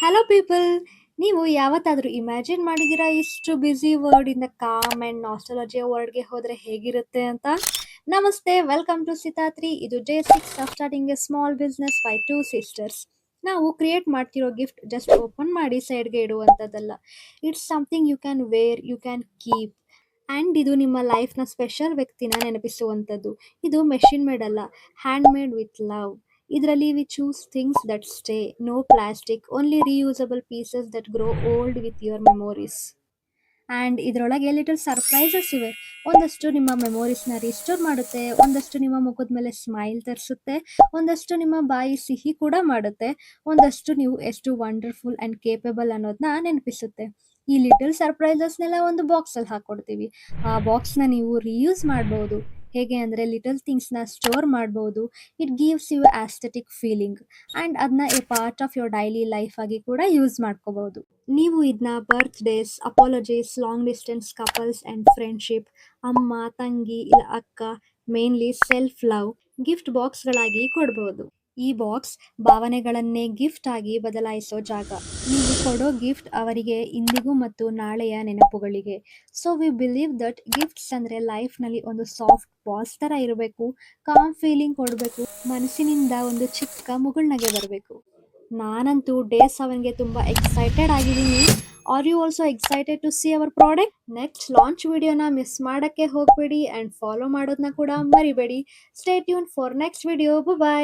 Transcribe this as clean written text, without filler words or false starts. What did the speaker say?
Hello people, ನೀವು ಯಾವತ್ತಾದರೂ imagine ಮಾಡಿದ್ದೀರಾ ಇಷ್ಟು ಬ್ಯುಸಿ ವರ್ಲ್ಡಿಂದ ಕಾಮ್ ಆ್ಯಂಡ್ ನಾಸ್ಟಾಲಜಿಯಾ ವರ್ಲ್ಡ್ಗೆ ಹೋದರೆ ಹೇಗಿರುತ್ತೆ ಅಂತ? ನಮಸ್ತೆ, ವೆಲ್ಕಮ್ ಟು ಸಿತಾತ್ರಿ. ಇದು day 6 of starting a small business by two sisters. ನಾವು ಕ್ರಿಯೇಟ್ ಮಾಡ್ತಿರೋ ಗಿಫ್ಟ್ ಜಸ್ಟ್ ಓಪನ್ ಮಾಡಿ ಸೈಡ್ಗೆ ಇಡುವಂಥದ್ದಲ್ಲ. It's something you can wear, you can keep. And ಇದು ನಿಮ್ಮ ಲೈಫ್ನ ಸ್ಪೆಷಲ್ ವ್ಯಕ್ತಿನ ನೆನಪಿಸುವಂಥದ್ದು. ಇದು ಮೆಷಿನ್ ಮೇಡ್ ಅಲ್ಲ, ಹ್ಯಾಂಡ್ ಮೇಡ್ ವಿತ್ ಲವ್. ಇದರಲ್ಲಿ we choose things that stay, no plastic, only reusable pieces that grow old with your memories. And ಇದರೊಳಗೆ little surprises ಇವೆ. ಒಂದಷ್ಟು ನಿಮ್ಮ ಮೆಮೊರೀಸ್ನ ರಿಸ್ಟೋರ್ ಮಾಡುತ್ತೆ, ಒಂದಷ್ಟು ನಿಮ್ಮ ಮುಖದ ಮೇಲೆ ಸ್ಮೈಲ್ ತರಿಸುತ್ತೆ, ಒಂದಷ್ಟು ನಿಮ್ಮ ಬಾಯಿ ಸಿಹಿ ಕೂಡ ಮಾಡುತ್ತೆ, ಒಂದಷ್ಟು ನೀವು ಎಷ್ಟು ವಂಡರ್ಫುಲ್ ಆ್ಯಂಡ್ ಕೇಪಬಲ್ ಅನ್ನೋದನ್ನ ನೆನಪಿಸುತ್ತೆ. ಈ ಲಿಟಲ್ ಸರ್ಪ್ರೈಸಸ್ನೆಲ್ಲ ಒಂದು ಬಾಕ್ಸಲ್ಲಿ ಹಾಕ್ಕೊಡ್ತೀವಿ. ಆ ಬಾಕ್ಸ್ನ ನೀವು ರೀಯೂಸ್ ಮಾಡ್ಬೋದು. ಹೇಗೆ ಅಂದರೆ ಲಿಟಲ್ ಥಿಂಗ್ಸ್ನ ಸ್ಟೋರ್ ಮಾಡ್ಬೋದು. It gives you aesthetic feeling and ಅದನ್ನ a part of your daily life ಆಗಿ ಕೂಡ ಯೂಸ್ ಮಾಡ್ಕೋಬಹುದು. ನೀವು ಇದನ್ನ birthdays, apologies, long distance couples and friendship, ಅಮ್ಮ, ತಂಗಿ ಇಲ್ಲ ಅಕ್ಕ, ಮೇನ್ಲಿ ಸೆಲ್ಫ್ ಲವ್ ಗಿಫ್ಟ್ ಬಾಕ್ಸ್ಗಳಾಗಿ ಕೊಡ್ಬೋದು. ಈ ಬಾಕ್ಸ್ ಭಾವನೆಗಳನ್ನೇ ಗಿಫ್ಟ್ ಆಗಿ ಬದಲಾಯಿಸೋ ಜಾಗ. ನೀವು ಕೊಡೋ ಗಿಫ್ಟ್ ಅವರಿಗೆ ಇಂದಿಗೂ ಮತ್ತು ನಾಳೆಯ ನೆನಪುಗಳಿಗೆ. So we believe that gifts ಅಂದರೆ ಲೈಫ್ನಲ್ಲಿ ಒಂದು ಸಾಫ್ಟ್ ಬಾಸ್ ಥರ ಇರಬೇಕು, ಕಾಮ್ ಫೀಲಿಂಗ್ ಕೊಡಬೇಕು, ಮನಸ್ಸಿನಿಂದ ಒಂದು ಚಿಕ್ಕ ಮುಗುಳ್ನಗೆ ಬರಬೇಕು. ನಾನಂತೂ ಡೇ 7ಗೆ ತುಂಬ ಎಕ್ಸೈಟೆಡ್ ಆಗಿದ್ದೀನಿ. Are you also excited to see our product? Next launch ವಿಡಿಯೋನ ಮಿಸ್ ಮಾಡೋಕ್ಕೆ ಹೋಗಬೇಡಿ ಆ್ಯಂಡ್ ಫಾಲೋ ಮಾಡೋದನ್ನ ಕೂಡ ಮರಿಬೇಡಿ. Stay tune for next video. Bye.